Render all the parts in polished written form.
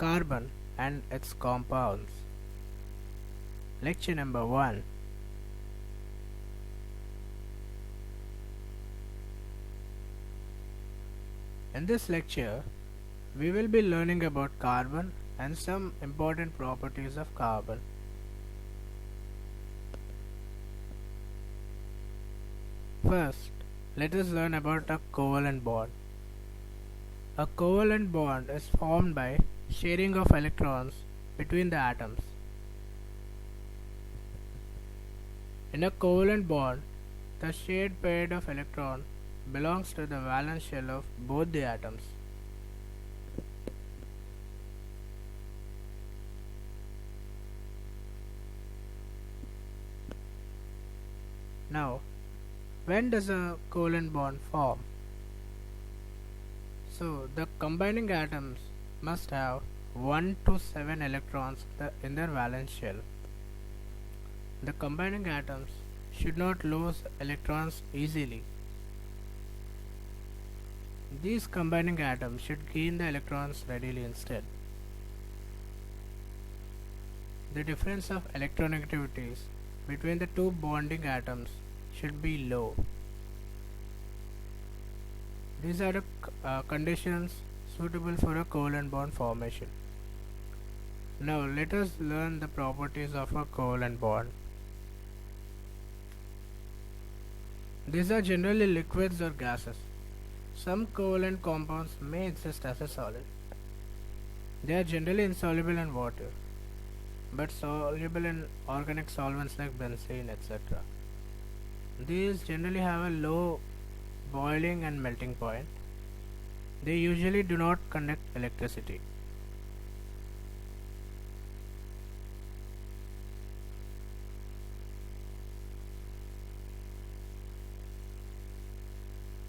Carbon and its compounds. Lecture number 1. In this lecture, we will be learning about carbon and some important properties of carbon. First, let us learn about a covalent bond. A covalent bond is formed by sharing of electrons between the atoms. In a covalent bond, the shared pair of electrons belongs to the valence shell of both the atoms. Now, when does a covalent bond form? So, the combining atoms must have 1 to 7 electrons in their valence shell. The combining atoms should not lose electrons easily. These combining atoms should gain the electrons readily instead. The difference of electronegativities between the two bonding atoms should be low. These are the conditions suitable for a covalent bond formation. Now let us learn the properties of a covalent bond. These are generally liquids or gases. Some covalent compounds may exist as a solid. They are generally insoluble in water, but soluble in organic solvents like benzene, etc. These generally have a low boiling and melting point. They usually do not conduct electricity.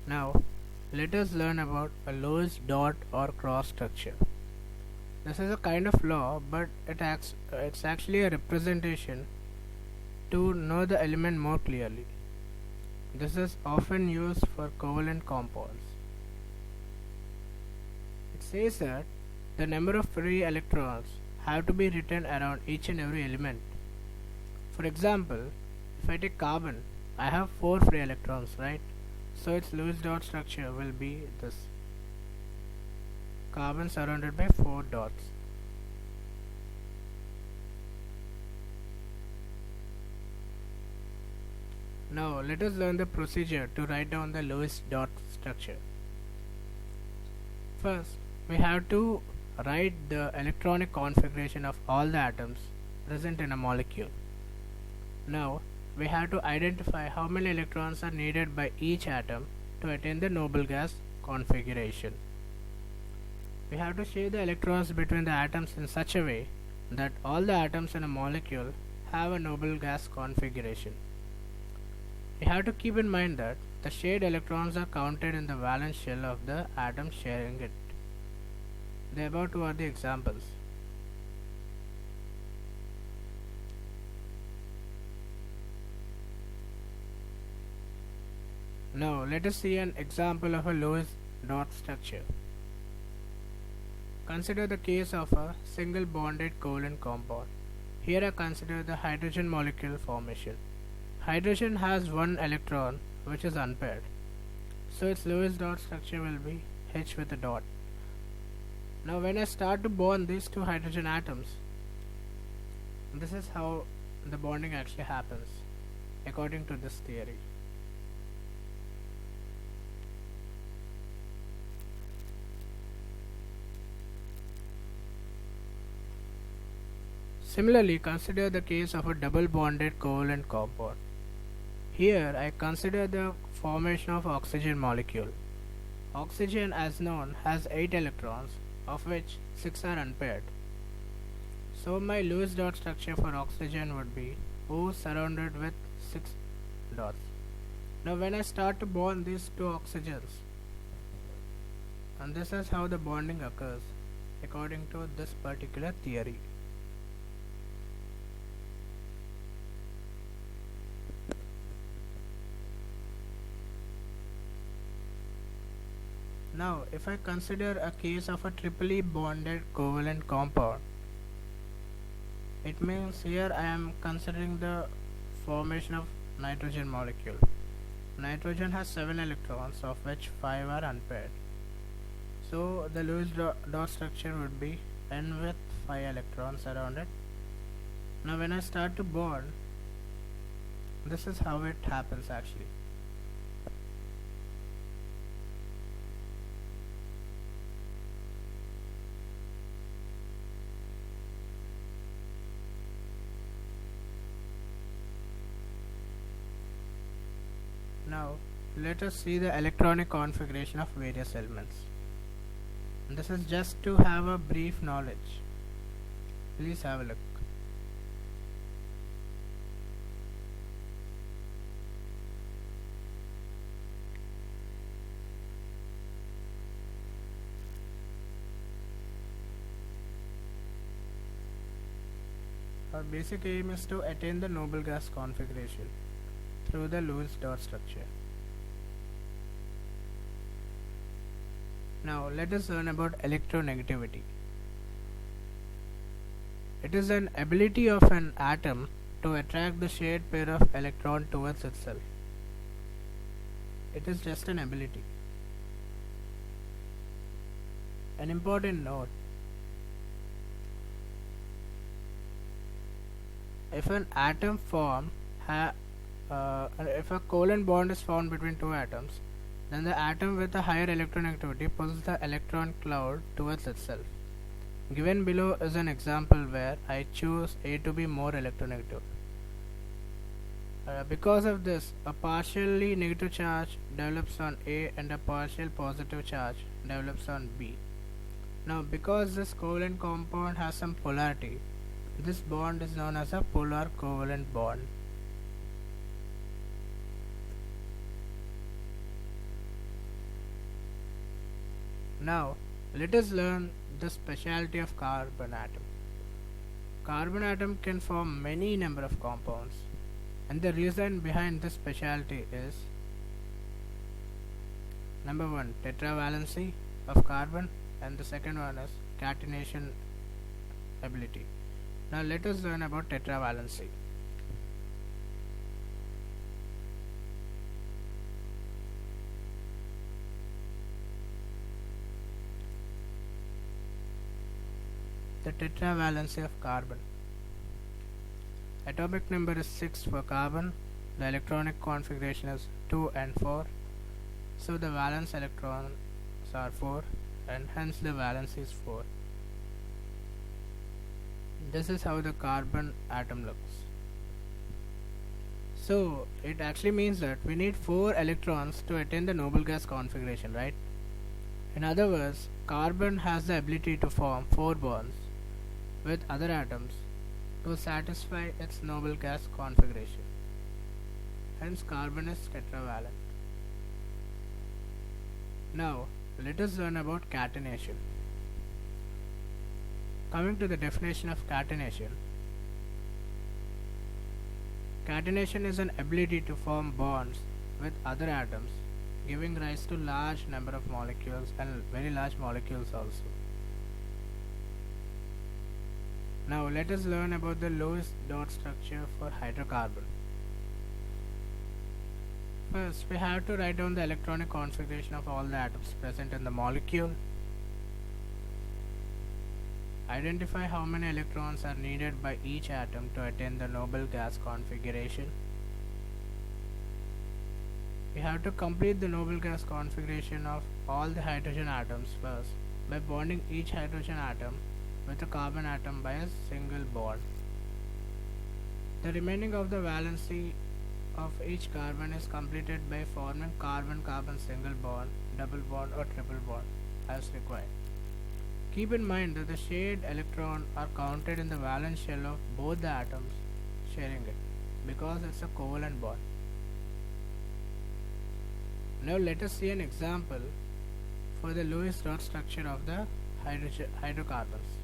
Now, let us learn about a Lewis dot or cross structure. This is a kind of law, but it's actually a representation to know the element more clearly. This is often used for covalent compounds. It says that the number of free electrons have to be written around each and every element. For example, if I take carbon, I have 4 free electrons, right? So its Lewis dot structure will be this. Carbon surrounded by 4 dots. Now let us learn the procedure to write down the Lewis dot structure. First, we have to write the electronic configuration of all the atoms present in a molecule. Now, we have to identify how many electrons are needed by each atom to attain the noble gas configuration. We have to share the electrons between the atoms in such a way that all the atoms in a molecule have a noble gas configuration. We have to keep in mind that the shared electrons are counted in the valence shell of the atom sharing it. The above two are the examples. Now let us see an example of a Lewis dot structure. Consider the case of a single bonded covalent compound. Here I consider the hydrogen molecule formation. Hydrogen has 1 electron which is unpaired. So its Lewis dot structure will be H with a dot. Now when I start to bond these two hydrogen atoms, this is how the bonding actually happens according to this theory. Similarly, consider the case of a double bonded covalent compound. Here I consider the formation of oxygen molecule. Oxygen, as known, has 8 electrons, of which 6 are unpaired. So my Lewis dot structure for oxygen would be O surrounded with 6 dots. Now when I start to bond these two oxygens, and this is how the bonding occurs according to this particular theory. Now, if I consider a case of a triply bonded covalent compound, it means here I am considering the formation of nitrogen molecule. Nitrogen has 7 electrons, of which 5 are unpaired. So the Lewis dot structure would be N with 5 electrons around it. Now when I start to bond, this is how it happens actually. Now let us see the electronic configuration of various elements. This is just to have a brief knowledge. Please have a look. Our basic aim is to attain the noble gas configuration through the Lewis dot structure. Now let us learn about electronegativity. It is an ability of an atom to attract the shared pair of electron towards itself. It is just an ability. An important note: if an atom form if a covalent bond is formed between two atoms, then the atom with a higher electronegativity pulls the electron cloud towards itself. Given below is an example where I choose A to be more electronegative. Because of this, a partially negative charge develops on A and a partial positive charge develops on B. Now, because this covalent compound has some polarity, this bond is known as a polar covalent bond. Now, let us learn the specialty of carbon atom. Carbon atom can form many number of compounds, and the reason behind this specialty is: number one, tetravalency of carbon, and the second one is catenation ability. Now let us learn about tetravalency. The tetravalency of carbon. Atomic number is 6 for carbon. The electronic configuration is 2 and 4. So the valence electrons are 4, and hence the valency is 4. This is how the carbon atom looks. So it actually means that we need 4 electrons to attain the noble gas configuration, right? In other words, carbon has the ability to form 4 bonds with other atoms to satisfy its noble gas configuration. Hence carbon is tetravalent. Now let us learn about catenation. Coming to the definition of catenation. Catenation is an ability to form bonds with other atoms, giving rise to large number of molecules and very large molecules also. Now let us learn about the Lewis dot structure for hydrocarbon. First, we have to write down the electronic configuration of all the atoms present in the molecule. Identify how many electrons are needed by each atom to attain the noble gas configuration. We have to complete the noble gas configuration of all the hydrogen atoms first by bonding each hydrogen atom with a carbon atom by a single bond. The remaining of the valency of each carbon is completed by forming carbon-carbon single bond, double bond or triple bond as required. Keep in mind that the shared electrons are counted in the valence shell of both the atoms sharing it, because it's a covalent bond. Now let us see an example for the Lewis dot structure of the hydrocarbons.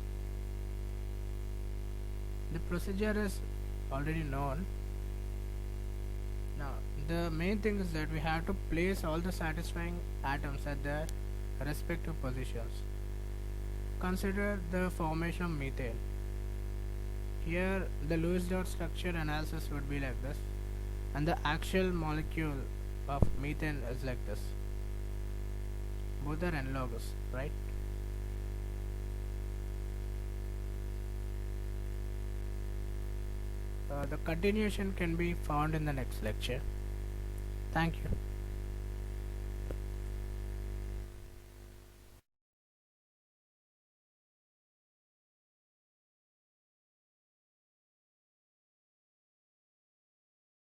The procedure is already known. Now the main thing is that we have to place all the satisfying atoms at their respective positions. Consider the formation of methane. Here the Lewis dot structure analysis would be like this, and the actual molecule of methane is like this. Both are analogous, right? The continuation can be found in the next lecture. Thank you.